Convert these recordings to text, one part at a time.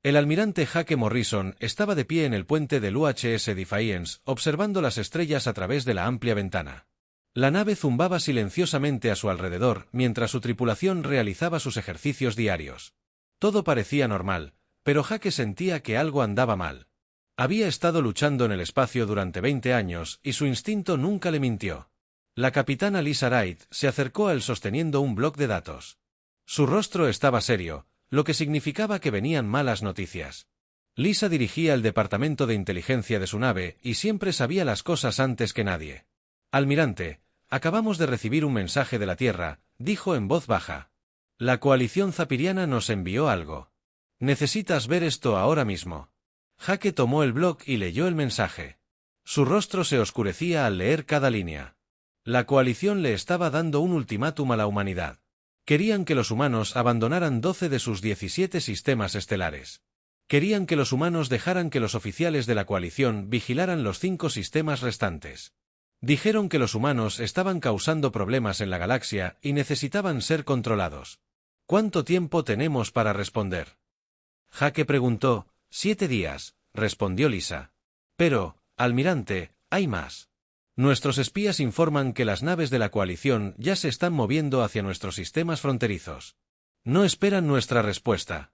El almirante Jake Morrison estaba de pie en el puente del UHS Defiance, observando las estrellas a través de la amplia ventana. La nave zumbaba silenciosamente a su alrededor mientras su tripulación realizaba sus ejercicios diarios. Todo parecía normal, pero Jake sentía que algo andaba mal. Había estado luchando en el espacio durante 20 años y su instinto nunca le mintió. La capitana Lisa Wright se acercó a él sosteniendo un bloc de datos. Su rostro estaba serio, lo que significaba que venían malas noticias. Lisa dirigía el departamento de inteligencia de su nave y siempre sabía las cosas antes que nadie. Almirante, acabamos de recibir un mensaje de la Tierra, dijo en voz baja. La coalición zapiriana nos envió algo. Necesitas ver esto ahora mismo. Jake tomó el bloc y leyó el mensaje. Su rostro se oscurecía al leer cada línea. La coalición le estaba dando un ultimátum a la humanidad. Querían que los humanos abandonaran 12 de sus 17 sistemas estelares. Querían que los humanos dejaran que los oficiales de la coalición vigilaran los 5 sistemas restantes. Dijeron que los humanos estaban causando problemas en la galaxia y necesitaban ser controlados. ¿Cuánto tiempo tenemos para responder? Jake preguntó. 7 días, respondió Lisa. Pero, almirante, hay más. Nuestros espías informan que las naves de la coalición ya se están moviendo hacia nuestros sistemas fronterizos. No esperan nuestra respuesta.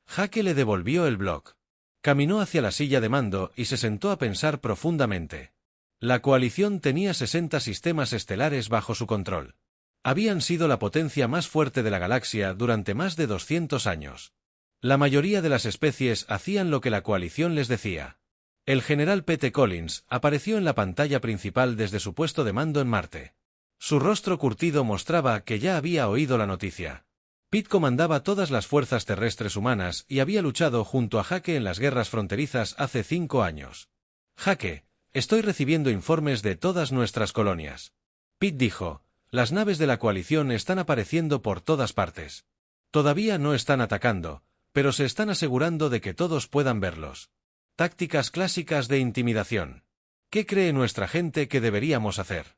Jake le devolvió el bloc. Caminó hacia la silla de mando y se sentó a pensar profundamente. La coalición tenía 60 sistemas estelares bajo su control. Habían sido la potencia más fuerte de la galaxia durante más de 200 años. La mayoría de las especies hacían lo que la coalición les decía. El general Pete Collins apareció en la pantalla principal desde su puesto de mando en Marte. Su rostro curtido mostraba que ya había oído la noticia. Pete comandaba todas las fuerzas terrestres humanas y había luchado junto a Jake en las guerras fronterizas hace 5 años. Jake, estoy recibiendo informes de todas nuestras colonias. Pete dijo, las naves de la coalición están apareciendo por todas partes. Todavía no están atacando, pero se están asegurando de que todos puedan verlos. Tácticas clásicas de intimidación. ¿Qué cree nuestra gente que deberíamos hacer?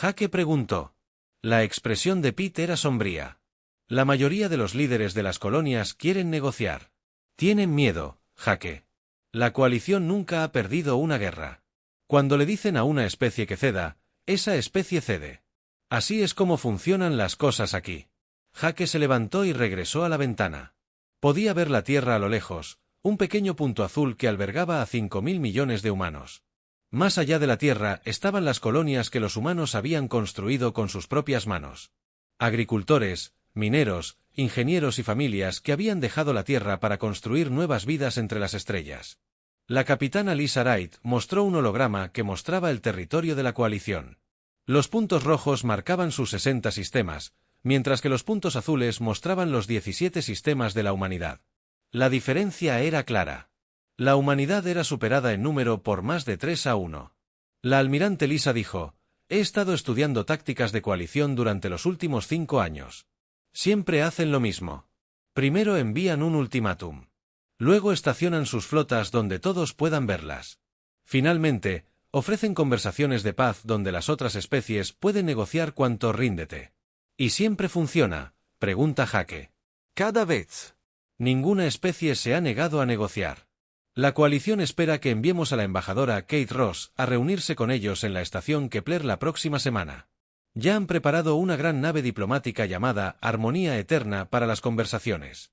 Jake preguntó. La expresión de Pete era sombría. La mayoría de los líderes de las colonias quieren negociar. Tienen miedo, Jake. La coalición nunca ha perdido una guerra. Cuando le dicen a una especie que ceda, esa especie cede. Así es como funcionan las cosas aquí. Jake se levantó y regresó a la ventana. Podía ver la Tierra a lo lejos, un pequeño punto azul que albergaba a 5.000 millones de humanos. Más allá de la Tierra estaban las colonias que los humanos habían construido con sus propias manos. Agricultores, mineros, ingenieros y familias que habían dejado la Tierra para construir nuevas vidas entre las estrellas. La capitana Lisa Wright mostró un holograma que mostraba el territorio de la coalición. Los puntos rojos marcaban sus 60 sistemas, mientras que los puntos azules mostraban los 17 sistemas de la humanidad. La diferencia era clara. La humanidad era superada en número por más de 3-1. La almirante Lisa dijo, he estado estudiando tácticas de coalición durante los últimos 5 años. Siempre hacen lo mismo. Primero envían un ultimátum. Luego estacionan sus flotas donde todos puedan verlas. Finalmente, ofrecen conversaciones de paz donde las otras especies pueden negociar cuanto ríndete. ¿Y siempre funciona?, pregunta Jake. Cada vez. Ninguna especie se ha negado a negociar. La coalición espera que enviemos a la embajadora Kate Ross a reunirse con ellos en la estación Kepler la próxima semana. Ya han preparado una gran nave diplomática llamada Armonía Eterna para las conversaciones.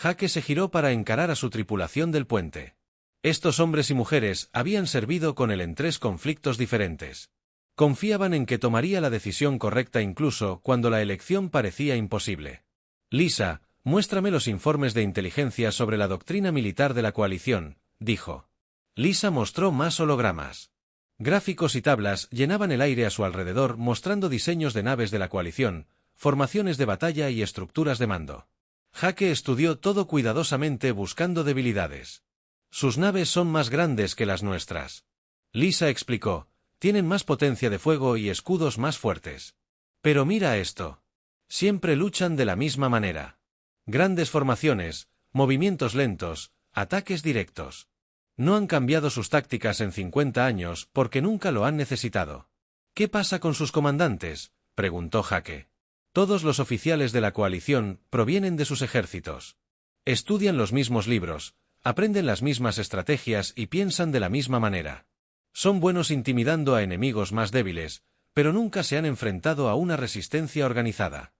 Jake se giró para encarar a su tripulación del puente. Estos hombres y mujeres habían servido con él en 3 conflictos diferentes. Confiaban en que tomaría la decisión correcta incluso cuando la elección parecía imposible. Lisa, muéstrame los informes de inteligencia sobre la doctrina militar de la coalición, dijo. Lisa mostró más hologramas. Gráficos y tablas llenaban el aire a su alrededor mostrando diseños de naves de la coalición, formaciones de batalla y estructuras de mando. Jake estudió todo cuidadosamente buscando debilidades. Sus naves son más grandes que las nuestras. Lisa explicó, tienen más potencia de fuego y escudos más fuertes. Pero mira esto. Siempre luchan de la misma manera. Grandes formaciones, movimientos lentos, ataques directos. No han cambiado sus tácticas en 50 años porque nunca lo han necesitado. ¿Qué pasa con sus comandantes?, preguntó Jake. Todos los oficiales de la coalición provienen de sus ejércitos. Estudian los mismos libros, aprenden las mismas estrategias y piensan de la misma manera. Son buenos intimidando a enemigos más débiles, pero nunca se han enfrentado a una resistencia organizada.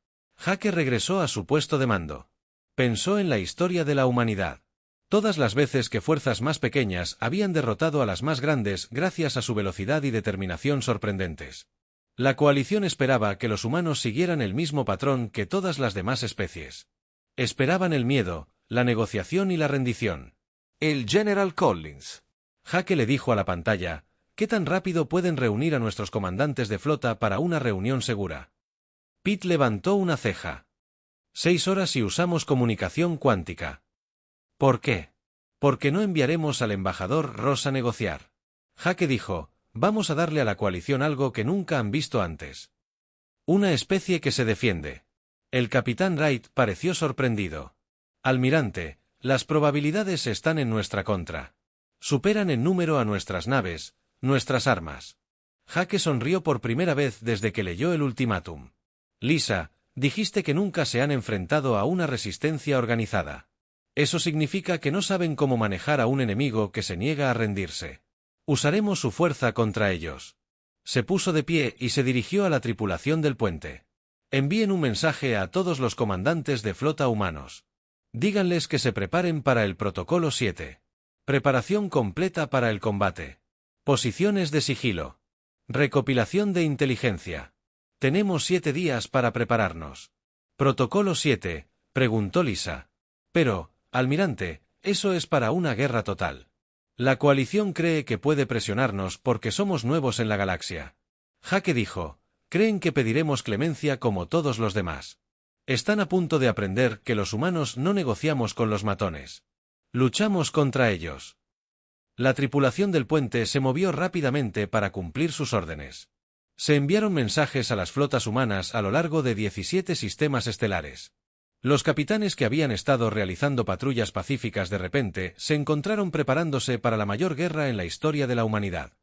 Hake regresó a su puesto de mando. Pensó en la historia de la humanidad. Todas las veces que fuerzas más pequeñas habían derrotado a las más grandes gracias a su velocidad y determinación sorprendentes. La coalición esperaba que los humanos siguieran el mismo patrón que todas las demás especies. Esperaban el miedo, la negociación y la rendición. El General Collins. Hake le dijo a la pantalla: ¿qué tan rápido pueden reunir a nuestros comandantes de flota para una reunión segura? Pete levantó una ceja. 6 horas si usamos comunicación cuántica. ¿Por qué? Porque no enviaremos al embajador Ross a negociar. Hake dijo: vamos a darle a la coalición algo que nunca han visto antes. Una especie que se defiende. El capitán Wright pareció sorprendido. Almirante, las probabilidades están en nuestra contra. Superan en número a nuestras naves, nuestras armas. Hake sonrió por primera vez desde que leyó el ultimátum. Lisa, dijiste que nunca se han enfrentado a una resistencia organizada. Eso significa que no saben cómo manejar a un enemigo que se niega a rendirse. Usaremos su fuerza contra ellos. Se puso de pie y se dirigió a la tripulación del puente. Envíen un mensaje a todos los comandantes de flota humanos. Díganles que se preparen para el protocolo 7. Preparación completa para el combate. Posiciones de sigilo. Recopilación de inteligencia. Tenemos 7 días para prepararnos. Protocolo 7, preguntó Lisa. Pero, almirante, eso es para una guerra total. La coalición cree que puede presionarnos porque somos nuevos en la galaxia. Hake dijo: creen que pediremos clemencia como todos los demás. Están a punto de aprender que los humanos no negociamos con los matones. Luchamos contra ellos. La tripulación del puente se movió rápidamente para cumplir sus órdenes. Se enviaron mensajes a las flotas humanas a lo largo de 17 sistemas estelares. Los capitanes que habían estado realizando patrullas pacíficas de repente se encontraron preparándose para la mayor guerra en la historia de la humanidad.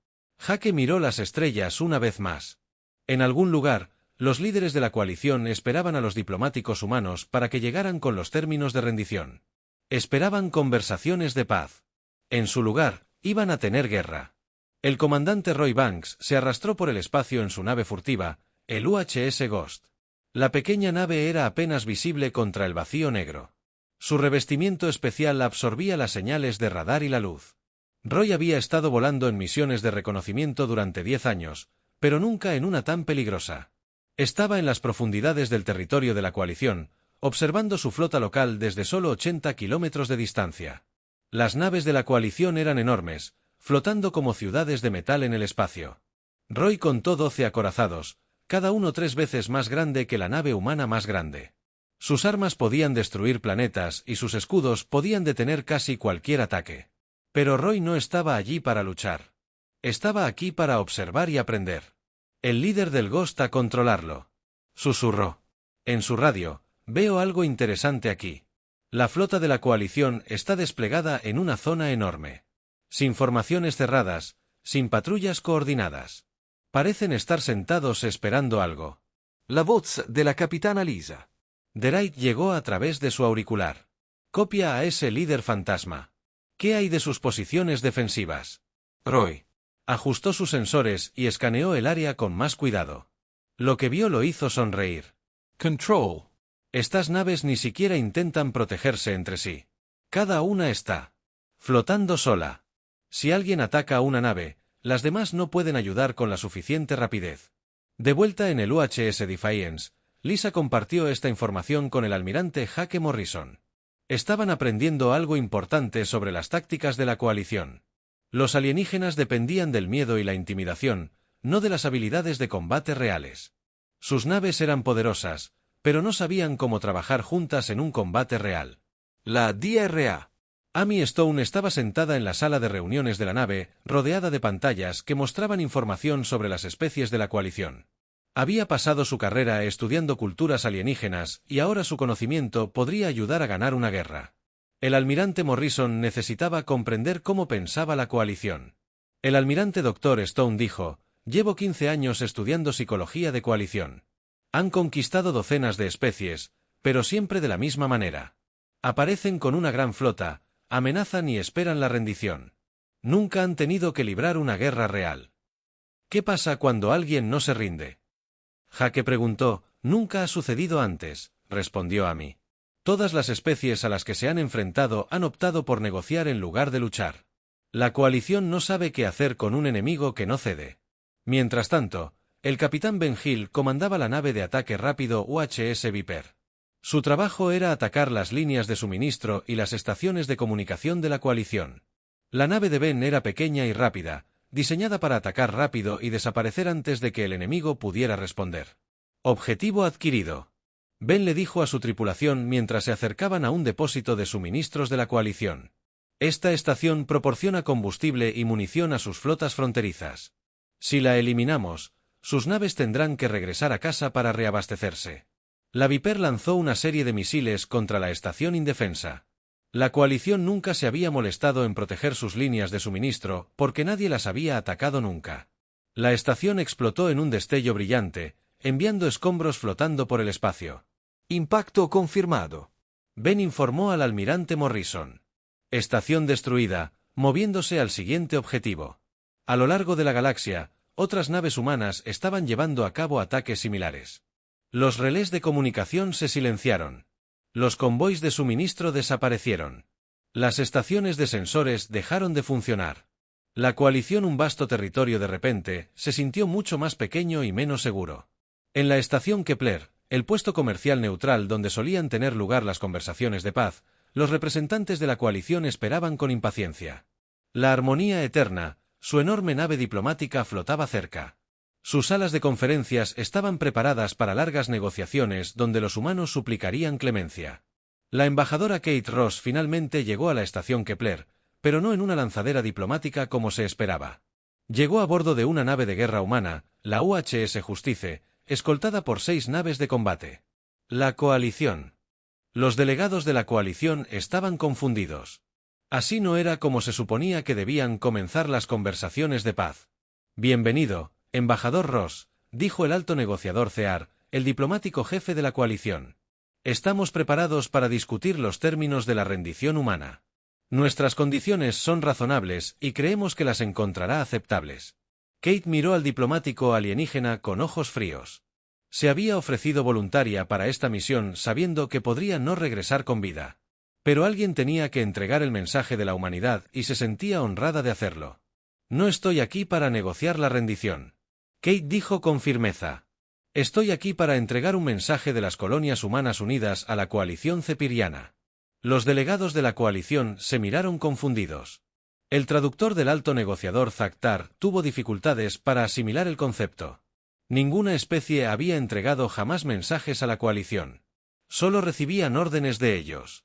Hake miró las estrellas una vez más. En algún lugar, los líderes de la coalición esperaban a los diplomáticos humanos para que llegaran con los términos de rendición. Esperaban conversaciones de paz. En su lugar, iban a tener guerra. El comandante Roy Banks se arrastró por el espacio en su nave furtiva, el UHS Ghost. La pequeña nave era apenas visible contra el vacío negro. Su revestimiento especial absorbía las señales de radar y la luz. Roy había estado volando en misiones de reconocimiento durante 10 años, pero nunca en una tan peligrosa. Estaba en las profundidades del territorio de la coalición, observando su flota local desde solo 80 kilómetros de distancia. Las naves de la coalición eran enormes, flotando como ciudades de metal en el espacio. Roy contó 12 acorazados, cada uno 3 veces más grande que la nave humana más grande. Sus armas podían destruir planetas y sus escudos podían detener casi cualquier ataque. Pero Roy no estaba allí para luchar. Estaba aquí para observar y aprender. El líder del Ghost a controlarlo. Susurró. En su radio: veo algo interesante aquí. La flota de la coalición está desplegada en una zona enorme. Sin formaciones cerradas, sin patrullas coordinadas. Parecen estar sentados esperando algo. La voz de la capitana Lisa. Wright llegó a través de su auricular. Copia a ese líder fantasma. ¿Qué hay de sus posiciones defensivas? Roy ajustó sus sensores y escaneó el área con más cuidado. Lo que vio lo hizo sonreír. Control. Estas naves ni siquiera intentan protegerse entre sí. Cada una está flotando sola. Si alguien ataca a una nave, las demás no pueden ayudar con la suficiente rapidez. De vuelta en el UHS Defiance, Lisa compartió esta información con el almirante Hake Morrison. Estaban aprendiendo algo importante sobre las tácticas de la coalición. Los alienígenas dependían del miedo y la intimidación, no de las habilidades de combate reales. Sus naves eran poderosas, pero no sabían cómo trabajar juntas en un combate real. La DRA. Amy Stone estaba sentada en la sala de reuniones de la nave, rodeada de pantallas que mostraban información sobre las especies de la coalición. Había pasado su carrera estudiando culturas alienígenas y ahora su conocimiento podría ayudar a ganar una guerra. El almirante Morrison necesitaba comprender cómo pensaba la coalición. El almirante Dr. Stone dijo: llevo 15 años estudiando psicología de coalición. Han conquistado docenas de especies, pero siempre de la misma manera. Aparecen con una gran flota, amenazan y esperan la rendición. Nunca han tenido que librar una guerra real. ¿Qué pasa cuando alguien no se rinde? Jake preguntó. Nunca ha sucedido antes, respondió Amy. Todas las especies a las que se han enfrentado han optado por negociar en lugar de luchar. La coalición no sabe qué hacer con un enemigo que no cede. Mientras tanto, el capitán Ben Hill comandaba la nave de ataque rápido UHS Viper. Su trabajo era atacar las líneas de suministro y las estaciones de comunicación de la coalición. La nave de Ben era pequeña y rápida, diseñada para atacar rápido y desaparecer antes de que el enemigo pudiera responder. Objetivo adquirido. Ben le dijo a su tripulación mientras se acercaban a un depósito de suministros de la coalición. Esta estación proporciona combustible y munición a sus flotas fronterizas. Si la eliminamos, sus naves tendrán que regresar a casa para reabastecerse. La Viper lanzó una serie de misiles contra la estación indefensa. La coalición nunca se había molestado en proteger sus líneas de suministro porque nadie las había atacado nunca. La estación explotó en un destello brillante, enviando escombros flotando por el espacio. Impacto confirmado. Ben informó al almirante Morrison. Estación destruida, moviéndose al siguiente objetivo. A lo largo de la galaxia, otras naves humanas estaban llevando a cabo ataques similares. Los relés de comunicación se silenciaron. Los convoys de suministro desaparecieron. Las estaciones de sensores dejaron de funcionar. La coalición, un vasto territorio de repente, se sintió mucho más pequeño y menos seguro. En la estación Kepler, el puesto comercial neutral donde solían tener lugar las conversaciones de paz, los representantes de la coalición esperaban con impaciencia. La armonía eterna, su enorme nave diplomática flotaba cerca. Sus salas de conferencias estaban preparadas para largas negociaciones donde los humanos suplicarían clemencia. La embajadora Kate Ross finalmente llegó a la estación Kepler, pero no en una lanzadera diplomática como se esperaba. Llegó a bordo de una nave de guerra humana, la UHS Justice, escoltada por 6 naves de combate. La coalición. Los delegados de la coalición estaban confundidos. Así no era como se suponía que debían comenzar las conversaciones de paz. Bienvenido, embajador Ross, dijo el alto negociador Cear, el diplomático jefe de la coalición. Estamos preparados para discutir los términos de la rendición humana. Nuestras condiciones son razonables y creemos que las encontrará aceptables. Kate miró al diplomático alienígena con ojos fríos. Se había ofrecido voluntaria para esta misión sabiendo que podría no regresar con vida. Pero alguien tenía que entregar el mensaje de la humanidad y se sentía honrada de hacerlo. No estoy aquí para negociar la rendición. Kate dijo con firmeza. Estoy aquí para entregar un mensaje de las colonias humanas unidas a la coalición cepiriana. Los delegados de la coalición se miraron confundidos. El traductor del alto negociador Zactar tuvo dificultades para asimilar el concepto. Ninguna especie había entregado jamás mensajes a la coalición. Solo recibían órdenes de ellos.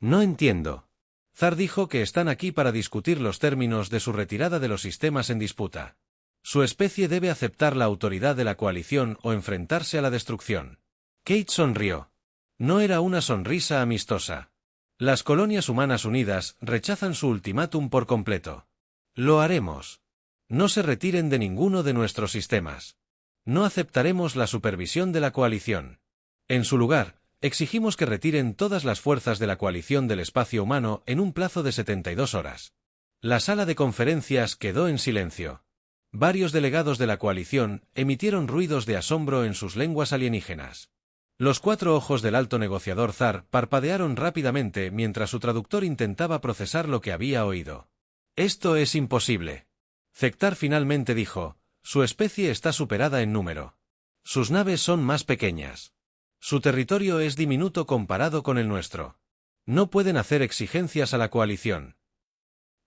No entiendo. Zar dijo que están aquí para discutir los términos de su retirada de los sistemas en disputa. Su especie debe aceptar la autoridad de la coalición o enfrentarse a la destrucción. Kate sonrió. No era una sonrisa amistosa. Las colonias humanas unidas rechazan su ultimátum por completo. Lo haremos. No se retiren de ninguno de nuestros sistemas. No aceptaremos la supervisión de la coalición. En su lugar, exigimos que retiren todas las fuerzas de la coalición del espacio humano en un plazo de 72 horas. La sala de conferencias quedó en silencio. Varios delegados de la coalición emitieron ruidos de asombro en sus lenguas alienígenas. Los 4 ojos del alto negociador Zar parpadearon rápidamente mientras su traductor intentaba procesar lo que había oído. Esto es imposible. Zactar finalmente dijo, su especie está superada en número. Sus naves son más pequeñas. Su territorio es diminuto comparado con el nuestro. No pueden hacer exigencias a la coalición.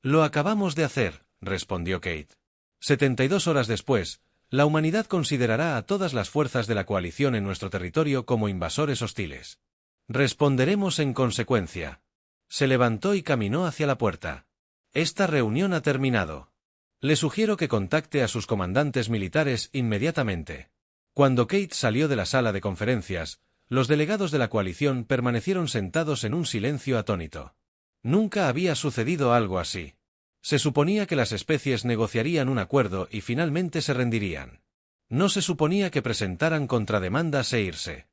Lo acabamos de hacer, respondió Kate. 72 horas después, la humanidad considerará a todas las fuerzas de la coalición en nuestro territorio como invasores hostiles. Responderemos en consecuencia. Se levantó y caminó hacia la puerta. Esta reunión ha terminado. Le sugiero que contacte a sus comandantes militares inmediatamente. Cuando Kate salió de la sala de conferencias, los delegados de la coalición permanecieron sentados en un silencio atónito. Nunca había sucedido algo así. Se suponía que las especies negociarían un acuerdo y finalmente se rendirían. No se suponía que presentaran contrademandas e irse.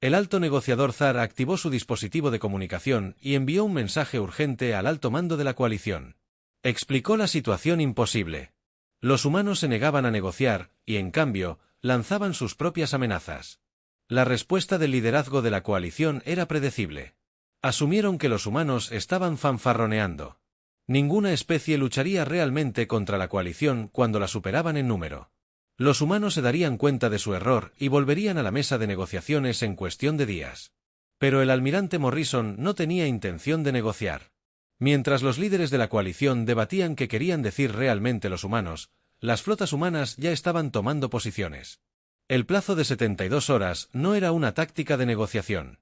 El alto negociador zar activó su dispositivo de comunicación y envió un mensaje urgente al alto mando de la coalición. Explicó la situación imposible. Los humanos se negaban a negociar, y en cambio, lanzaban sus propias amenazas. La respuesta del liderazgo de la coalición era predecible. Asumieron que los humanos estaban fanfarroneando. Ninguna especie lucharía realmente contra la coalición cuando la superaban en número. Los humanos se darían cuenta de su error y volverían a la mesa de negociaciones en cuestión de días. Pero el almirante Morrison no tenía intención de negociar. Mientras los líderes de la coalición debatían qué querían decir realmente los humanos, las flotas humanas ya estaban tomando posiciones. El plazo de 72 horas no era una táctica de negociación.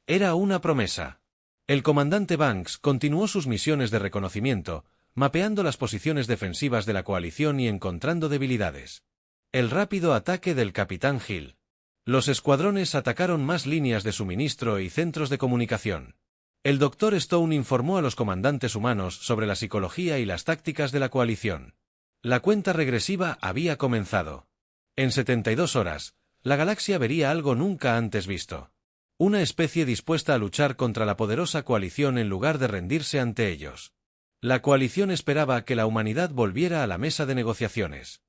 Era una promesa. El comandante Banks continuó sus misiones de reconocimiento, mapeando las posiciones defensivas de la coalición y encontrando debilidades. El rápido ataque del capitán Hill. Los escuadrones atacaron más líneas de suministro y centros de comunicación. El Dr. Stone informó a los comandantes humanos sobre la psicología y las tácticas de la coalición. La cuenta regresiva había comenzado. En 72 horas, la galaxia vería algo nunca antes visto. Una especie dispuesta a luchar contra la poderosa coalición en lugar de rendirse ante ellos. La coalición esperaba que la humanidad volviera a la mesa de negociaciones.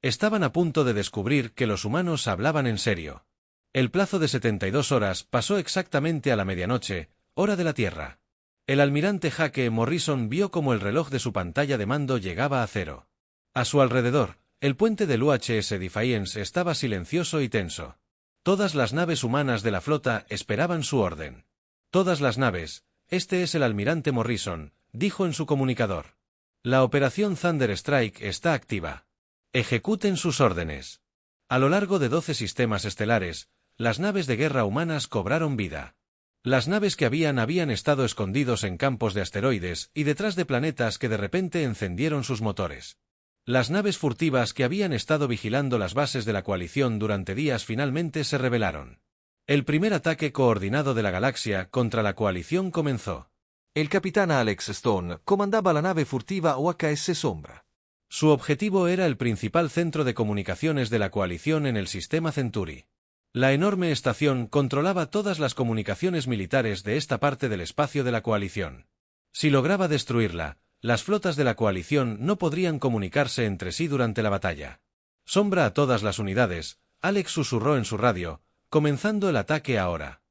Estaban a punto de descubrir que los humanos hablaban en serio. El plazo de 72 horas pasó exactamente a la medianoche, hora de la Tierra. El almirante Jake Morrison vio cómo el reloj de su pantalla de mando llegaba a cero. A su alrededor, el puente del UHS Defiance estaba silencioso y tenso. Todas las naves humanas de la flota esperaban su orden. Todas las naves, este es el almirante Morrison, dijo en su comunicador. La operación Thunder Strike está activa. Ejecuten sus órdenes. A lo largo de 12 sistemas estelares, las naves de guerra humanas cobraron vida. Las naves que habían estado escondidos en campos de asteroides y detrás de planetas que de repente encendieron sus motores. Las naves furtivas que habían estado vigilando las bases de la coalición durante días finalmente se rebelaron. El primer ataque coordinado de la galaxia contra la coalición comenzó. El capitán Alex Stone comandaba la nave furtiva UHS Sombra. Su objetivo era el principal centro de comunicaciones de la coalición en el sistema Centauri. La enorme estación controlaba todas las comunicaciones militares de esta parte del espacio de la coalición. Si lograba destruirla, las flotas de la coalición no podrían comunicarse entre sí durante la batalla. Sombra a todas las unidades, Alex susurró en su radio, comenzando el ataque ahora.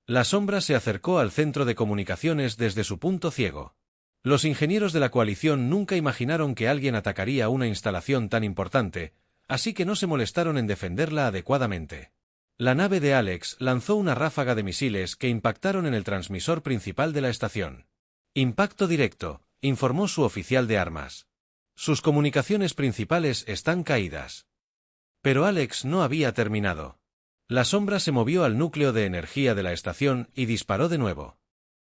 La sombra se acercó al centro de comunicaciones desde su punto ciego. Los ingenieros de la coalición nunca imaginaron que alguien atacaría una instalación tan importante, así que no se molestaron en defenderla adecuadamente. La nave de Alex lanzó una ráfaga de misiles que impactaron en el transmisor principal de la estación. Impacto directo, informó su oficial de armas. Sus comunicaciones principales están caídas. Pero Alex no había terminado. La sombra se movió al núcleo de energía de la estación y disparó de nuevo.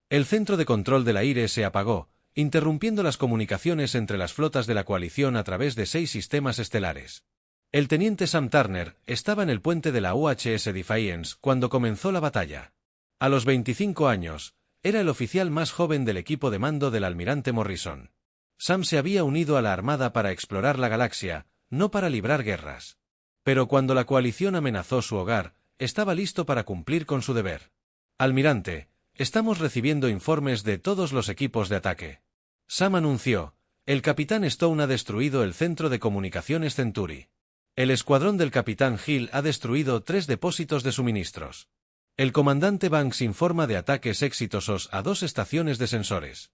El centro de control del aire se apagó, interrumpiendo las comunicaciones entre las flotas de la coalición a través de 6 sistemas estelares. El teniente Sam Turner estaba en el puente de la UHS Defiance cuando comenzó la batalla. A los 25 años, era el oficial más joven del equipo de mando del almirante Morrison. Sam se había unido a la armada para explorar la galaxia, no para librar guerras. Pero cuando la coalición amenazó su hogar, estaba listo para cumplir con su deber. Almirante, estamos recibiendo informes de todos los equipos de ataque. Sam anunció, el capitán Stone ha destruido el centro de comunicaciones Centauri. El escuadrón del capitán Hill ha destruido 3 depósitos de suministros. El comandante Banks informa de ataques exitosos a 2 estaciones de sensores.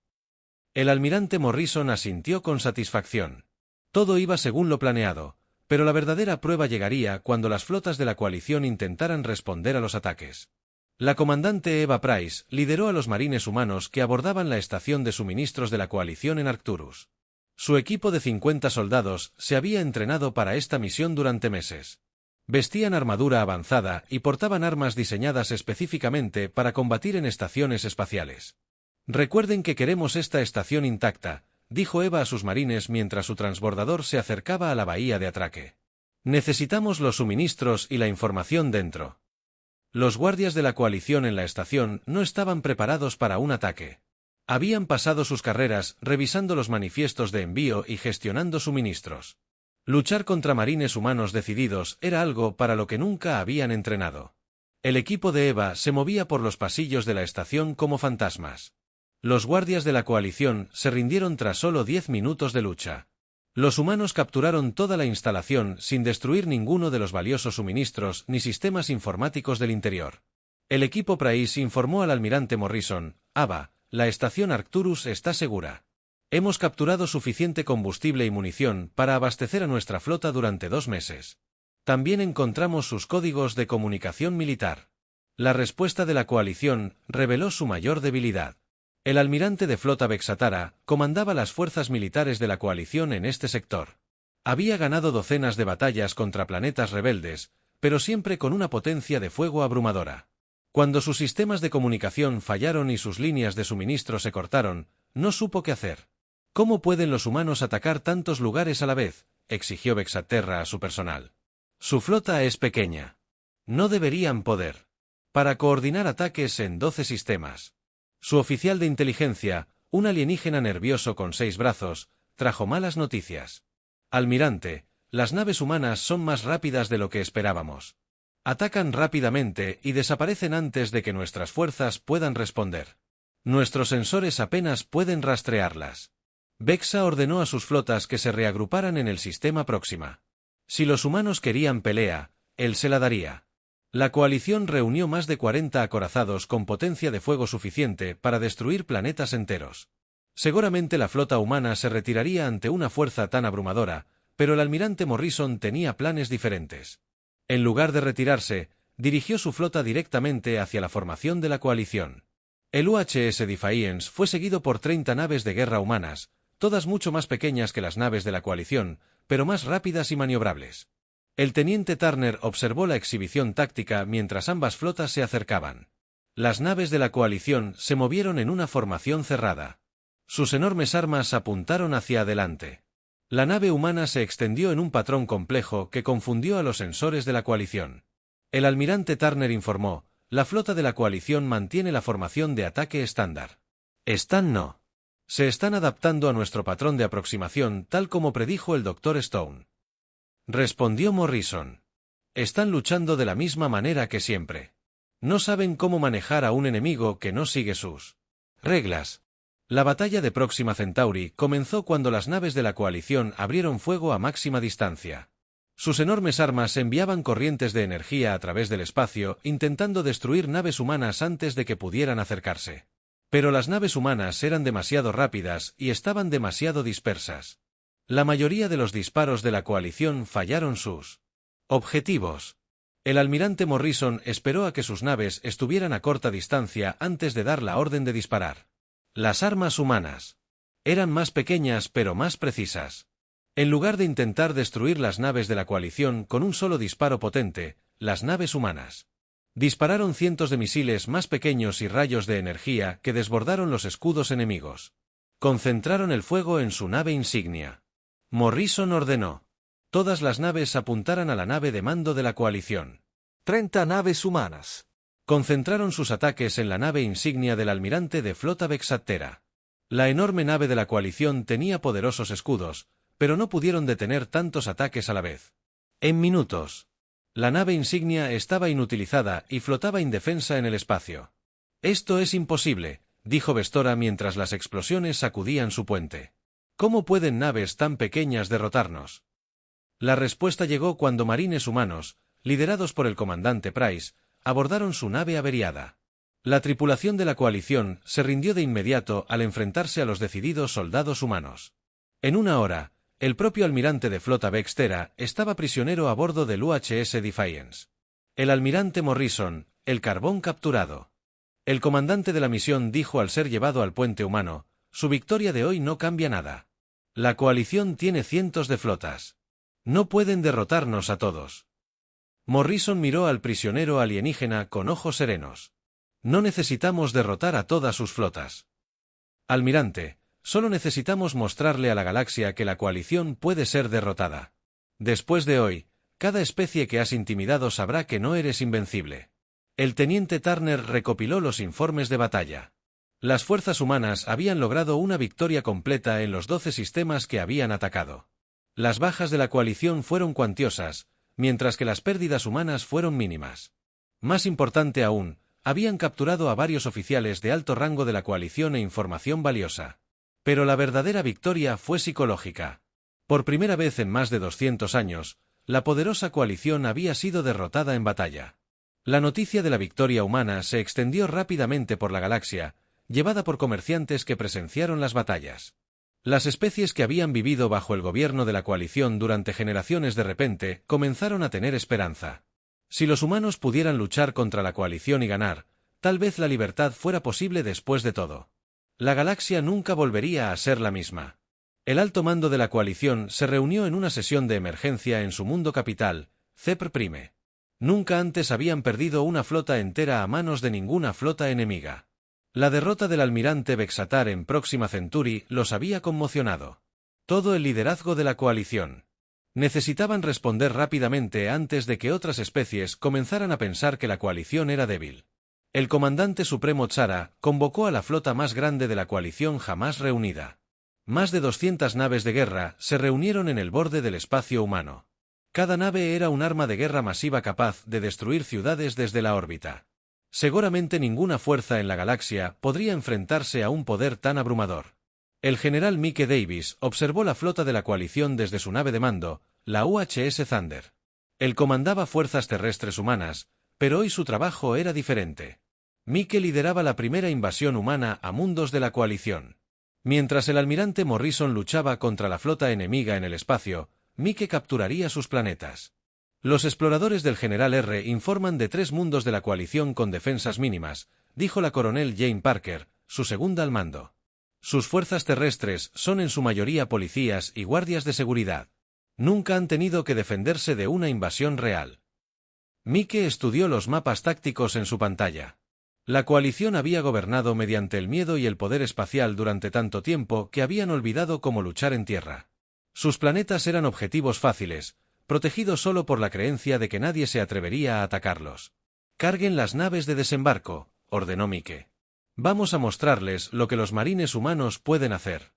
El almirante Morrison asintió con satisfacción. Todo iba según lo planeado, pero la verdadera prueba llegaría cuando las flotas de la coalición intentaran responder a los ataques. La comandante Eva Price lideró a los marines humanos que abordaban la estación de suministros de la coalición en Arcturus. Su equipo de 50 soldados se había entrenado para esta misión durante meses. Vestían armadura avanzada y portaban armas diseñadas específicamente para combatir en estaciones espaciales. Recuerden que queremos esta estación intacta, dijo Eva a sus marines mientras su transbordador se acercaba a la bahía de atraque. Necesitamos los suministros y la información dentro. Los guardias de la coalición en la estación no estaban preparados para un ataque. Habían pasado sus carreras revisando los manifiestos de envío y gestionando suministros. Luchar contra marines humanos decididos era algo para lo que nunca habían entrenado. El equipo de Eva se movía por los pasillos de la estación como fantasmas. Los guardias de la coalición se rindieron tras solo 10 minutos de lucha. Los humanos capturaron toda la instalación sin destruir ninguno de los valiosos suministros ni sistemas informáticos del interior. El equipo Price informó al almirante Morrison: Ava, la estación Arcturus está segura. Hemos capturado suficiente combustible y munición para abastecer a nuestra flota durante 2 meses. También encontramos sus códigos de comunicación militar. La respuesta de la coalición reveló su mayor debilidad. El almirante de flota Vexatara comandaba las fuerzas militares de la coalición en este sector. Había ganado docenas de batallas contra planetas rebeldes, pero siempre con una potencia de fuego abrumadora. Cuando sus sistemas de comunicación fallaron y sus líneas de suministro se cortaron, no supo qué hacer. ¿Cómo pueden los humanos atacar tantos lugares a la vez?, exigió Vexaterra a su personal. Su flota es pequeña. No deberían poder. Para coordinar ataques en 12 sistemas. Su oficial de inteligencia, un alienígena nervioso con 6 brazos, trajo malas noticias. Almirante, las naves humanas son más rápidas de lo que esperábamos. Atacan rápidamente y desaparecen antes de que nuestras fuerzas puedan responder. Nuestros sensores apenas pueden rastrearlas. Vexa ordenó a sus flotas que se reagruparan en el sistema Próxima. Si los humanos querían pelea, él se la daría. La coalición reunió más de 40 acorazados con potencia de fuego suficiente para destruir planetas enteros. Seguramente la flota humana se retiraría ante una fuerza tan abrumadora, pero el almirante Morrison tenía planes diferentes. En lugar de retirarse, dirigió su flota directamente hacia la formación de la coalición. El UHS Defiance fue seguido por 30 naves de guerra humanas, todas mucho más pequeñas que las naves de la coalición, pero más rápidas y maniobrables. El teniente Turner observó la exhibición táctica mientras ambas flotas se acercaban. Las naves de la coalición se movieron en una formación cerrada. Sus enormes armas apuntaron hacia adelante. La nave humana se extendió en un patrón complejo que confundió a los sensores de la coalición. El almirante Turner informó: la flota de la coalición mantiene la formación de ataque estándar. No. Se están adaptando a nuestro patrón de aproximación tal como predijo el Dr. Stone. Respondió Morrison. Están luchando de la misma manera que siempre. No saben cómo manejar a un enemigo que no sigue sus reglas. La batalla de Próxima Centauri comenzó cuando las naves de la coalición abrieron fuego a máxima distancia. Sus enormes armas enviaban corrientes de energía a través del espacio, intentando destruir naves humanas antes de que pudieran acercarse. Pero las naves humanas eran demasiado rápidas y estaban demasiado dispersas. La mayoría de los disparos de la coalición fallaron sus objetivos. El almirante Morrison esperó a que sus naves estuvieran a corta distancia antes de dar la orden de disparar. Las armas humanas eran más pequeñas pero más precisas. En lugar de intentar destruir las naves de la coalición con un solo disparo potente, las naves humanas dispararon cientos de misiles más pequeños y rayos de energía que desbordaron los escudos enemigos. Concentraron el fuego en su nave insignia. Morrison ordenó: todas las naves apuntaran a la nave de mando de la coalición. 30 naves humanas. Concentraron sus ataques en la nave insignia del almirante de flota Vexatera. La enorme nave de la coalición tenía poderosos escudos, pero no pudieron detener tantos ataques a la vez. En minutos, la nave insignia estaba inutilizada y flotaba indefensa en el espacio. Esto es imposible, dijo Vestora mientras las explosiones sacudían su puente. ¿Cómo pueden naves tan pequeñas derrotarnos? La respuesta llegó cuando marines humanos, liderados por el comandante Price, abordaron su nave averiada. La tripulación de la coalición se rindió de inmediato al enfrentarse a los decididos soldados humanos. En una hora, el propio almirante de flota Vextera estaba prisionero a bordo del UHS Defiance. El almirante Morrison, el carbón capturado. El comandante de la misión dijo al ser llevado al puente humano: su victoria de hoy no cambia nada. La coalición tiene cientos de flotas. No pueden derrotarnos a todos. Morrison miró al prisionero alienígena con ojos serenos. No necesitamos derrotar a todas sus flotas. Almirante, solo necesitamos mostrarle a la galaxia que la coalición puede ser derrotada. Después de hoy, cada especie que has intimidado sabrá que no eres invencible. El teniente Turner recopiló los informes de batalla. Las fuerzas humanas habían logrado una victoria completa en los 12 sistemas que habían atacado. Las bajas de la coalición fueron cuantiosas, mientras que las pérdidas humanas fueron mínimas. Más importante aún, habían capturado a varios oficiales de alto rango de la coalición e información valiosa. Pero la verdadera victoria fue psicológica. Por primera vez en más de 200 años, la poderosa coalición había sido derrotada en batalla. La noticia de la victoria humana se extendió rápidamente por la galaxia, llevada por comerciantes que presenciaron las batallas. Las especies que habían vivido bajo el gobierno de la coalición durante generaciones de repente comenzaron a tener esperanza. Si los humanos pudieran luchar contra la coalición y ganar, tal vez la libertad fuera posible después de todo. La galaxia nunca volvería a ser la misma. El alto mando de la coalición se reunió en una sesión de emergencia en su mundo capital, Cepr Prime. Nunca antes habían perdido una flota entera a manos de ninguna flota enemiga. La derrota del almirante Vexatar en Próxima Centauri los había conmocionado. Todo el liderazgo de la coalición. Necesitaban responder rápidamente antes de que otras especies comenzaran a pensar que la coalición era débil. El comandante supremo Tzara convocó a la flota más grande de la coalición jamás reunida. Más de 200 naves de guerra se reunieron en el borde del espacio humano. Cada nave era un arma de guerra masiva capaz de destruir ciudades desde la órbita. Seguramente ninguna fuerza en la galaxia podría enfrentarse a un poder tan abrumador. El general Mike Davis observó la flota de la coalición desde su nave de mando, la UHS Thunder. Él comandaba fuerzas terrestres humanas, pero hoy su trabajo era diferente. Mike lideraba la primera invasión humana a mundos de la coalición. Mientras el almirante Morrison luchaba contra la flota enemiga en el espacio, Mike capturaría sus planetas. Los exploradores del General R informan de 3 mundos de la coalición con defensas mínimas, dijo la coronel Jane Parker, su segunda al mando. Sus fuerzas terrestres son en su mayoría policías y guardias de seguridad. Nunca han tenido que defenderse de una invasión real. Mike estudió los mapas tácticos en su pantalla. La coalición había gobernado mediante el miedo y el poder espacial durante tanto tiempo que habían olvidado cómo luchar en tierra. Sus planetas eran objetivos fáciles, protegidos solo por la creencia de que nadie se atrevería a atacarlos. «Carguen las naves de desembarco», ordenó Mike. «Vamos a mostrarles lo que los marines humanos pueden hacer».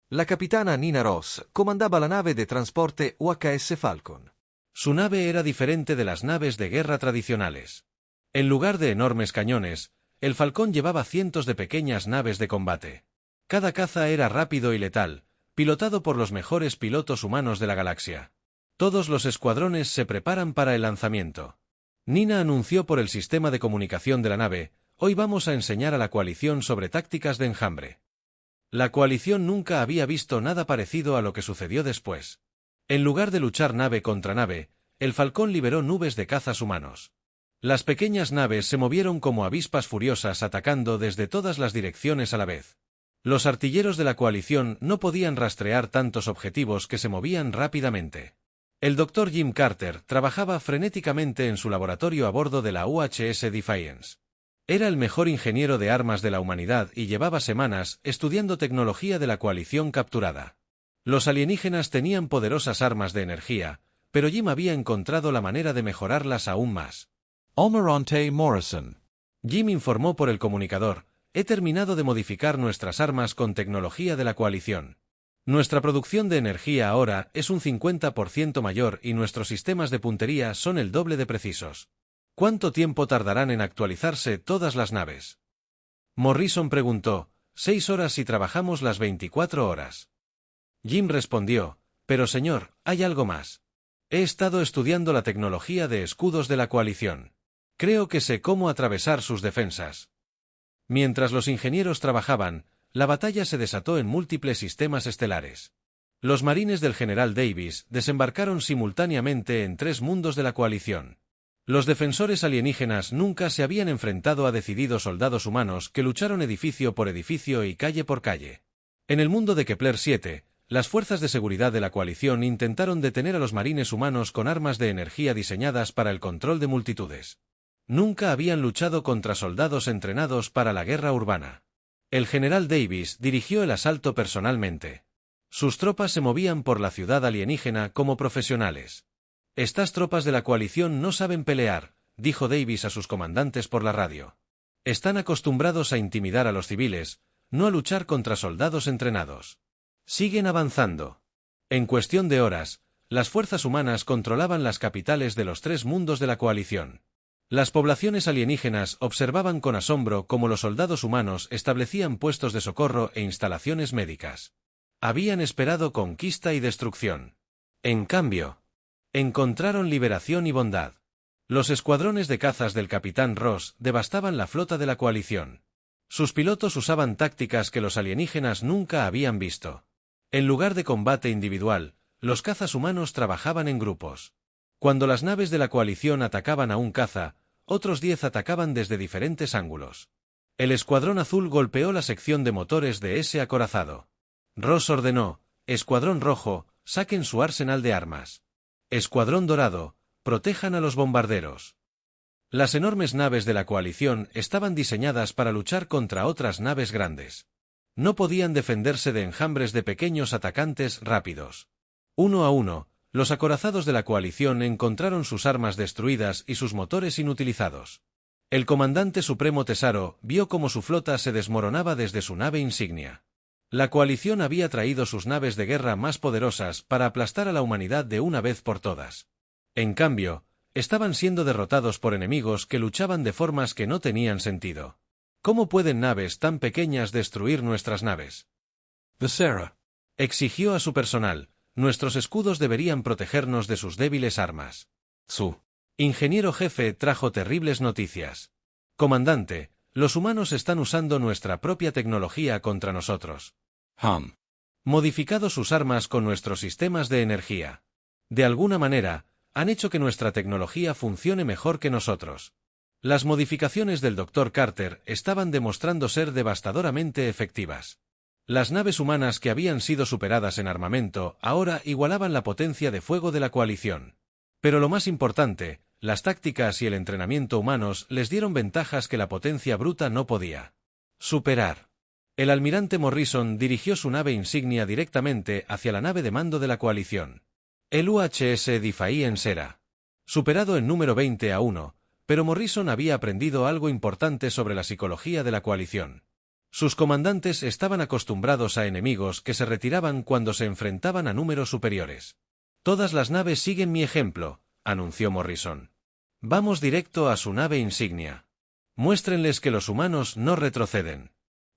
La capitana Nina Ross comandaba la nave de transporte UHS Falcon. Su nave era diferente de las naves de guerra tradicionales. En lugar de enormes cañones, el Falcón llevaba cientos de pequeñas naves de combate. Cada caza era rápido y letal, pilotado por los mejores pilotos humanos de la galaxia. Todos los escuadrones se preparan para el lanzamiento. Nina anunció por el sistema de comunicación de la nave: «Hoy vamos a enseñar a la coalición sobre tácticas de enjambre». La coalición nunca había visto nada parecido a lo que sucedió después. En lugar de luchar nave contra nave, el Falcón liberó nubes de cazas humanos. Las pequeñas naves se movieron como avispas furiosas atacando desde todas las direcciones a la vez. Los artilleros de la coalición no podían rastrear tantos objetivos que se movían rápidamente. El Dr. Jim Carter trabajaba frenéticamente en su laboratorio a bordo de la UHS Defiance. Era el mejor ingeniero de armas de la humanidad y llevaba semanas estudiando tecnología de la coalición capturada. Los alienígenas tenían poderosas armas de energía, pero Jim había encontrado la manera de mejorarlas aún más. Almirante Morrison. Jim informó por el comunicador: «He terminado de modificar nuestras armas con tecnología de la coalición. Nuestra producción de energía ahora es un 50% mayor y nuestros sistemas de puntería son el doble de precisos. ¿Cuánto tiempo tardarán en actualizarse todas las naves?». Morrison preguntó: «6 horas si trabajamos las 24 horas». Jim respondió: «Pero señor, hay algo más. He estado estudiando la tecnología de escudos de la coalición. Creo que sé cómo atravesar sus defensas». Mientras los ingenieros trabajaban, la batalla se desató en múltiples sistemas estelares. Los marines del general Davis desembarcaron simultáneamente en 3 mundos de la coalición. Los defensores alienígenas nunca se habían enfrentado a decididos soldados humanos que lucharon edificio por edificio y calle por calle. En el mundo de Kepler 7, las fuerzas de seguridad de la coalición intentaron detener a los marines humanos con armas de energía diseñadas para el control de multitudes. Nunca habían luchado contra soldados entrenados para la guerra urbana. El general Davis dirigió el asalto personalmente. Sus tropas se movían por la ciudad alienígena como profesionales. «Estas tropas de la coalición no saben pelear», dijo Davis a sus comandantes por la radio. «Están acostumbrados a intimidar a los civiles, no a luchar contra soldados entrenados. Siguen avanzando». En cuestión de horas, las fuerzas humanas controlaban las capitales de los 3 mundos de la coalición. Las poblaciones alienígenas observaban con asombro cómo los soldados humanos establecían puestos de socorro e instalaciones médicas. Habían esperado conquista y destrucción. En cambio, encontraron liberación y bondad. Los escuadrones de cazas del capitán Ross devastaban la flota de la coalición. Sus pilotos usaban tácticas que los alienígenas nunca habían visto. En lugar de combate individual, los cazas humanos trabajaban en grupos. Cuando las naves de la coalición atacaban a un caza, otros 10 atacaban desde diferentes ángulos. El escuadrón azul golpeó la sección de motores de ese acorazado. Ross ordenó: Escuadrón rojo, saquen su arsenal de armas. Escuadrón dorado, protejan a los bombarderos. Las enormes naves de la coalición estaban diseñadas para luchar contra otras naves grandes. No podían defenderse de enjambres de pequeños atacantes rápidos. Uno a uno, los acorazados de la coalición encontraron sus armas destruidas y sus motores inutilizados. El comandante supremo Tesaro vio cómo su flota se desmoronaba desde su nave insignia. La coalición había traído sus naves de guerra más poderosas para aplastar a la humanidad de una vez por todas. En cambio, estaban siendo derrotados por enemigos que luchaban de formas que no tenían sentido. ¿Cómo pueden naves tan pequeñas destruir nuestras naves? Visera Exigió a su personal: nuestros escudos deberían protegernos de sus débiles armas. Su ingeniero jefe trajo terribles noticias. Comandante, los humanos están usando nuestra propia tecnología contra nosotros. Modificado sus armas con nuestros sistemas de energía. De alguna manera, han hecho que nuestra tecnología funcione mejor que nosotros. Las modificaciones del Dr. Carter estaban demostrando ser devastadoramente efectivas. Las naves humanas que habían sido superadas en armamento ahora igualaban la potencia de fuego de la coalición. Pero lo más importante, las tácticas y el entrenamiento humanos les dieron ventajas que la potencia bruta no podía superar. El almirante Morrison dirigió su nave insignia directamente hacia la nave de mando de la coalición. El UHS Defiance era superado en número 20-1, pero Morrison había aprendido algo importante sobre la psicología de la coalición. Sus comandantes estaban acostumbrados a enemigos que se retiraban cuando se enfrentaban a números superiores. Todas las naves siguen mi ejemplo, anunció Morrison. Vamos directo a su nave insignia. Muéstrenles que los humanos no retroceden.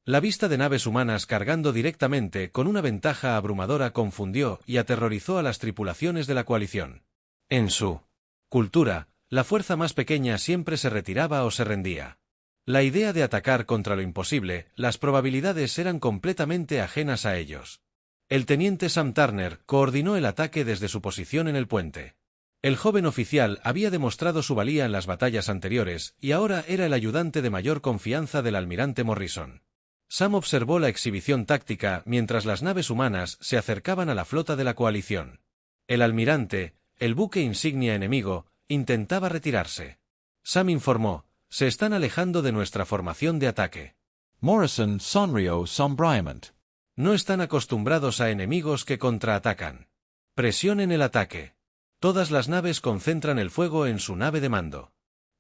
La vista de naves humanas cargando directamente con una ventaja abrumadora confundió y aterrorizó a las tripulaciones de la coalición. En su cultura, la fuerza más pequeña siempre se retiraba o se rendía. La idea de atacar contra lo imposible, las probabilidades eran completamente ajenas a ellos. El teniente Sam Turner coordinó el ataque desde su posición en el puente. El joven oficial había demostrado su valía en las batallas anteriores y ahora era el ayudante de mayor confianza del almirante Morrison. Sam observó la exhibición táctica mientras las naves humanas se acercaban a la flota de la coalición. El almirante, el buque insignia enemigo, intentaba retirarse. Sam informó: se están alejando de nuestra formación de ataque. Morrison sonrió sombríamente. No están acostumbrados a enemigos que contraatacan. Presionen el ataque. Todas las naves concentran el fuego en su nave de mando.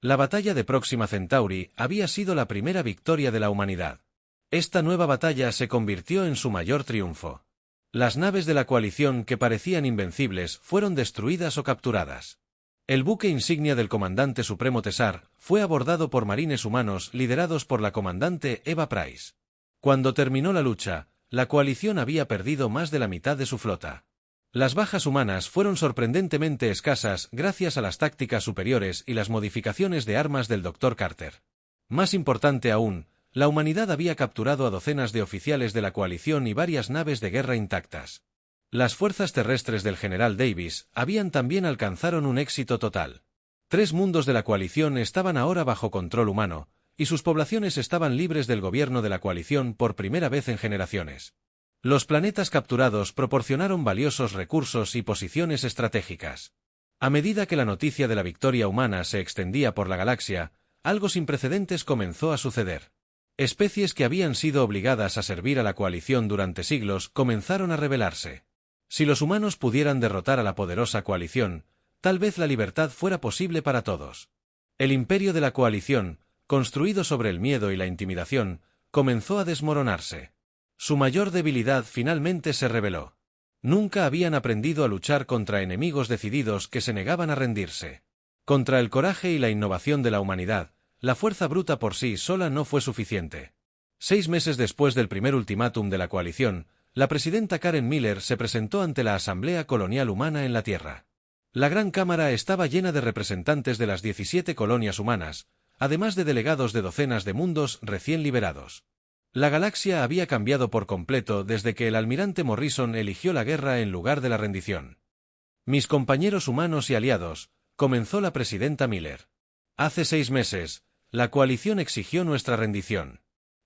La batalla de Próxima Centauri había sido la primera victoria de la humanidad. Esta nueva batalla se convirtió en su mayor triunfo. Las naves de la coalición que parecían invencibles fueron destruidas o capturadas. El buque insignia del comandante supremo Tesar fue abordado por marines humanos liderados por la comandante Eva Price. Cuando terminó la lucha, la coalición había perdido más de la mitad de su flota. Las bajas humanas fueron sorprendentemente escasas gracias a las tácticas superiores y las modificaciones de armas del Dr. Carter. Más importante aún, la humanidad había capturado a docenas de oficiales de la coalición y varias naves de guerra intactas. Las fuerzas terrestres del general Davis habían también alcanzaron un éxito total. 3 mundos de la coalición estaban ahora bajo control humano, y sus poblaciones estaban libres del gobierno de la coalición por primera vez en generaciones. Los planetas capturados proporcionaron valiosos recursos y posiciones estratégicas. A medida que la noticia de la victoria humana se extendía por la galaxia, algo sin precedentes comenzó a suceder. Especies que habían sido obligadas a servir a la coalición durante siglos comenzaron a rebelarse. Si los humanos pudieran derrotar a la poderosa coalición, tal vez la libertad fuera posible para todos. El imperio de la coalición, construido sobre el miedo y la intimidación, comenzó a desmoronarse. Su mayor debilidad finalmente se reveló. Nunca habían aprendido a luchar contra enemigos decididos que se negaban a rendirse. Contra el coraje y la innovación de la humanidad, la fuerza bruta por sí sola no fue suficiente. 6 meses después del primer ultimátum de la coalición, la presidenta Karen Miller se presentó ante la Asamblea Colonial Humana en la Tierra. La Gran Cámara estaba llena de representantes de las 17 colonias humanas, además de delegados de docenas de mundos recién liberados. La galaxia había cambiado por completo desde que el almirante Morrison eligió la guerra en lugar de la rendición. Mis compañeros humanos y aliados, comenzó la presidenta Miller. Hace 6 meses, la coalición exigió nuestra rendición.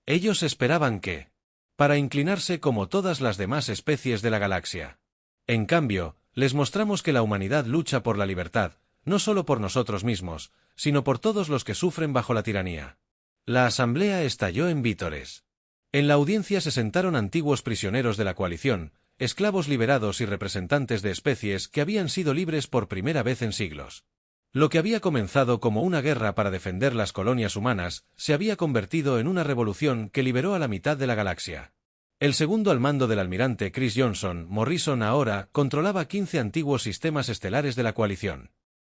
Ellos esperaban que, para inclinarse como todas las demás especies de la galaxia. En cambio, les mostramos que la humanidad lucha por la libertad, no solo por nosotros mismos, sino por todos los que sufren bajo la tiranía. La asamblea estalló en vítores. En la audiencia se sentaron antiguos prisioneros de la coalición, esclavos liberados y representantes de especies que habían sido libres por primera vez en siglos. Lo que había comenzado como una guerra para defender las colonias humanas, se había convertido en una revolución que liberó a la mitad de la galaxia. El segundo al mando del almirante Chris Johnson, Morrison ahora controlaba 15 antiguos sistemas estelares de la coalición.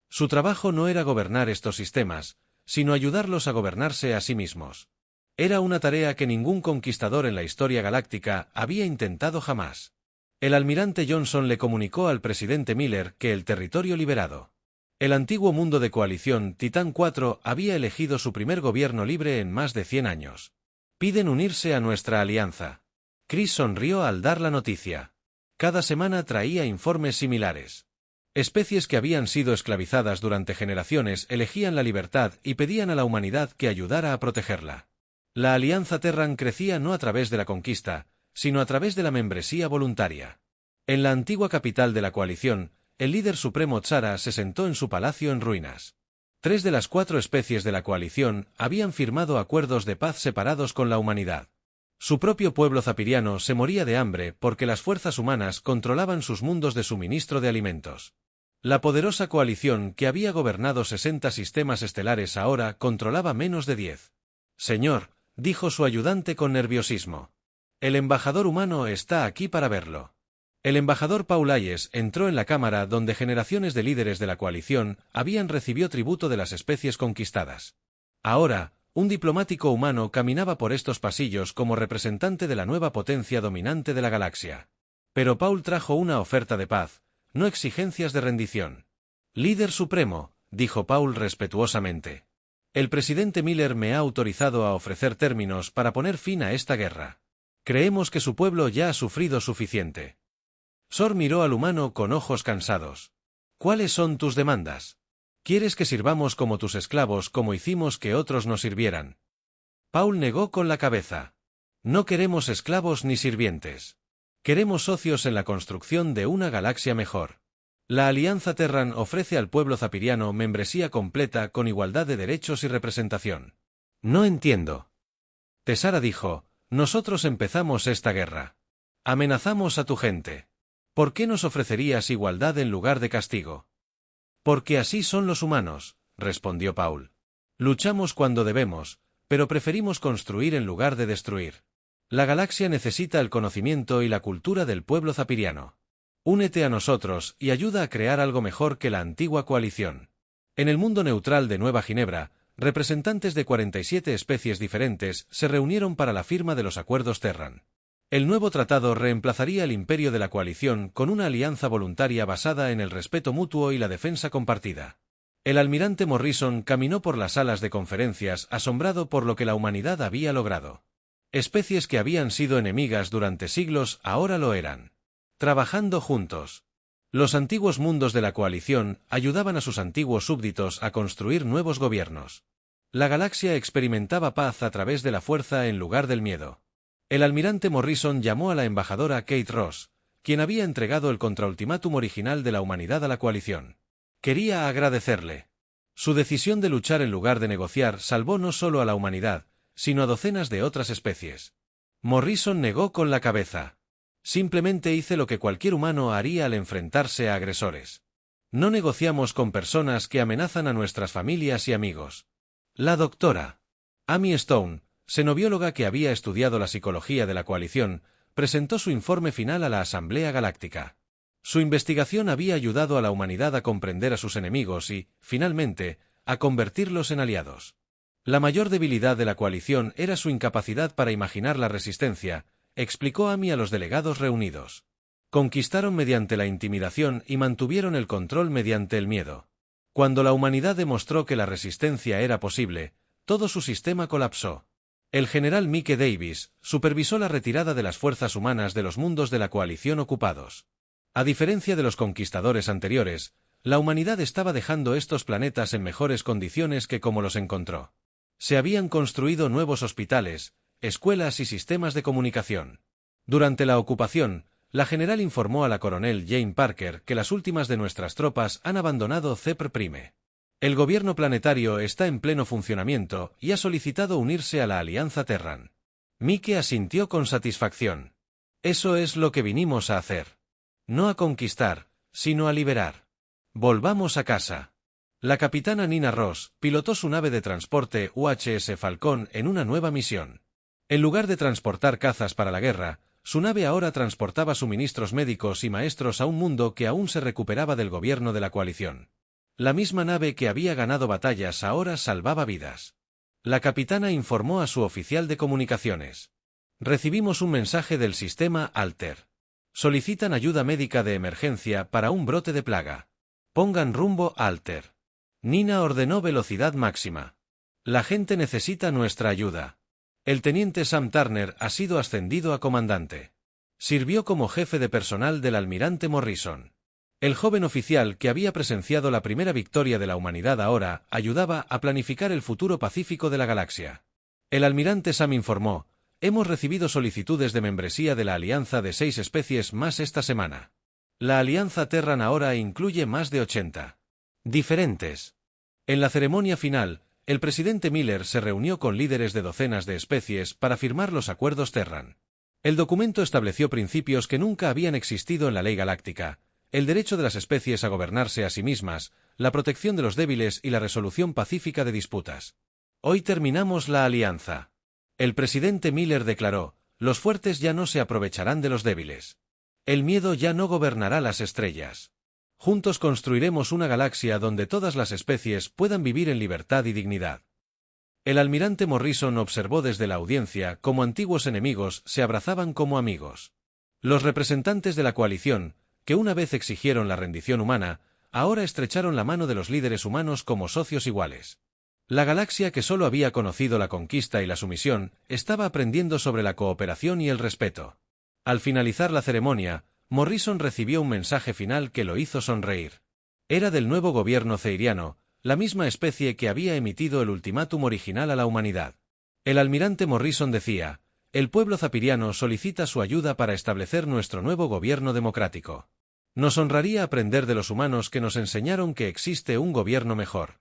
Su trabajo no era gobernar estos sistemas, sino ayudarlos a gobernarse a sí mismos. Era una tarea que ningún conquistador en la historia galáctica había intentado jamás. El almirante Johnson le comunicó al presidente Miller que el territorio liberado. El antiguo mundo de coalición Titán 4 había elegido su primer gobierno libre en más de 100 años. Piden unirse a nuestra alianza. Chris sonrió al dar la noticia. Cada semana traía informes similares. Especies que habían sido esclavizadas durante generaciones elegían la libertad y pedían a la humanidad que ayudara a protegerla. La Alianza Terran crecía no a través de la conquista, sino a través de la membresía voluntaria. En la antigua capital de la coalición, el líder supremo Tzara se sentó en su palacio en ruinas. 3 de las 4 especies de la coalición habían firmado acuerdos de paz separados con la humanidad. Su propio pueblo zapiriano se moría de hambre porque las fuerzas humanas controlaban sus mundos de suministro de alimentos. La poderosa coalición que había gobernado 60 sistemas estelares ahora controlaba menos de 10. Señor, dijo su ayudante con nerviosismo. El embajador humano está aquí para verlo. El embajador Paul Hayes entró en la cámara donde generaciones de líderes de la coalición habían recibido tributo de las especies conquistadas. Ahora, un diplomático humano caminaba por estos pasillos como representante de la nueva potencia dominante de la galaxia. Pero Paul trajo una oferta de paz, no exigencias de rendición. Líder supremo, dijo Paul respetuosamente. El presidente Miller me ha autorizado a ofrecer términos para poner fin a esta guerra. Creemos que su pueblo ya ha sufrido suficiente. Sor miró al humano con ojos cansados. ¿Cuáles son tus demandas? ¿Quieres que sirvamos como tus esclavos como hicimos que otros nos sirvieran? Paul negó con la cabeza. No queremos esclavos ni sirvientes. Queremos socios en la construcción de una galaxia mejor. La Alianza Terran ofrece al pueblo zapiriano membresía completa con igualdad de derechos y representación. No entiendo. Tessara dijo, nosotros empezamos esta guerra. Amenazamos a tu gente. ¿Por qué nos ofrecerías igualdad en lugar de castigo? Porque así son los humanos, respondió Paul. Luchamos cuando debemos, pero preferimos construir en lugar de destruir. La galaxia necesita el conocimiento y la cultura del pueblo zapiriano. Únete a nosotros y ayuda a crear algo mejor que la antigua coalición. En el mundo neutral de Nueva Ginebra, representantes de 47 especies diferentes se reunieron para la firma de los acuerdos Terran. El nuevo tratado reemplazaría el imperio de la coalición con una alianza voluntaria basada en el respeto mutuo y la defensa compartida. El almirante Morrison caminó por las salas de conferencias asombrado por lo que la humanidad había logrado. Especies que habían sido enemigas durante siglos ahora lo eran. Trabajando juntos. Los antiguos mundos de la coalición ayudaban a sus antiguos súbditos a construir nuevos gobiernos. La galaxia experimentaba paz a través de la fuerza en lugar del miedo. El almirante Morrison llamó a la embajadora Kate Ross, quien había entregado el contraultimátum original de la humanidad a la coalición. Quería agradecerle. Su decisión de luchar en lugar de negociar salvó no solo a la humanidad, sino a docenas de otras especies. Morrison negó con la cabeza. Simplemente hice lo que cualquier humano haría al enfrentarse a agresores. No negociamos con personas que amenazan a nuestras familias y amigos. La doctora Amy Stone, xenobióloga que había estudiado la psicología de la coalición, presentó su informe final a la Asamblea Galáctica. Su investigación había ayudado a la humanidad a comprender a sus enemigos y, finalmente, a convertirlos en aliados. La mayor debilidad de la coalición era su incapacidad para imaginar la resistencia, explicó Amy a los delegados reunidos. Conquistaron mediante la intimidación y mantuvieron el control mediante el miedo. Cuando la humanidad demostró que la resistencia era posible, todo su sistema colapsó. El general Mike Davis supervisó la retirada de las fuerzas humanas de los mundos de la coalición ocupados. A diferencia de los conquistadores anteriores, la humanidad estaba dejando estos planetas en mejores condiciones que como los encontró. Se habían construido nuevos hospitales, escuelas y sistemas de comunicación. Durante la ocupación, la general informó a la coronel Jane Parker que las últimas de nuestras tropas han abandonado Cepr Prime. El gobierno planetario está en pleno funcionamiento y ha solicitado unirse a la Alianza Terran. Mike asintió con satisfacción. Eso es lo que vinimos a hacer. No a conquistar, sino a liberar. Volvamos a casa. La capitana Nina Ross pilotó su nave de transporte UHS Falcon en una nueva misión. En lugar de transportar cazas para la guerra, su nave ahora transportaba suministros médicos y maestros a un mundo que aún se recuperaba del gobierno de la coalición. La misma nave que había ganado batallas ahora salvaba vidas. La capitana informó a su oficial de comunicaciones. Recibimos un mensaje del sistema Alter. Solicitan ayuda médica de emergencia para un brote de plaga. Pongan rumbo a Alter. Nina ordenó velocidad máxima. La gente necesita nuestra ayuda. El teniente Sam Turner ha sido ascendido a comandante. Sirvió como jefe de personal del almirante Morrison. El joven oficial que había presenciado la primera victoria de la humanidad ahora ayudaba a planificar el futuro pacífico de la galaxia. El almirante Sam informó: hemos recibido solicitudes de membresía de la alianza de 6 especies más esta semana. La alianza Terran ahora incluye más de 80 diferentes. En la ceremonia final, el presidente Miller se reunió con líderes de docenas de especies para firmar los acuerdos Terran. El documento estableció principios que nunca habían existido en la ley galáctica: el derecho de las especies a gobernarse a sí mismas, la protección de los débiles y la resolución pacífica de disputas. Hoy terminamos la alianza. El presidente Miller declaró: los fuertes ya no se aprovecharán de los débiles. El miedo ya no gobernará las estrellas. Juntos construiremos una galaxia donde todas las especies puedan vivir en libertad y dignidad. El almirante Morrison observó desde la audiencia cómo antiguos enemigos se abrazaban como amigos. Los representantes de la coalición, que una vez exigieron la rendición humana, ahora estrecharon la mano de los líderes humanos como socios iguales. La galaxia, que solo había conocido la conquista y la sumisión, estaba aprendiendo sobre la cooperación y el respeto. Al finalizar la ceremonia, Morrison recibió un mensaje final que lo hizo sonreír. Era del nuevo gobierno ceiriano, la misma especie que había emitido el ultimátum original a la humanidad. El almirante Morrison decía: el pueblo zapiriano solicita su ayuda para establecer nuestro nuevo gobierno democrático. Nos honraría aprender de los humanos que nos enseñaron que existe un gobierno mejor.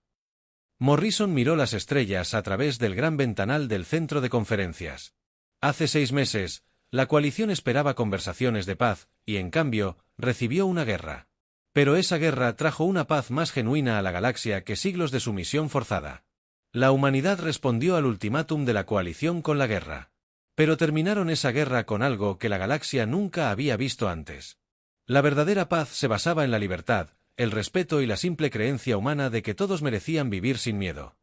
Morrison miró las estrellas a través del gran ventanal del centro de conferencias. Hace 6 meses, la coalición esperaba conversaciones de paz, y en cambio, recibió una guerra. Pero esa guerra trajo una paz más genuina a la galaxia que siglos de sumisión forzada. La humanidad respondió al ultimátum de la coalición con la guerra. Pero terminaron esa guerra con algo que la galaxia nunca había visto antes. La verdadera paz se basaba en la libertad, el respeto y la simple creencia humana de que todos merecían vivir sin miedo.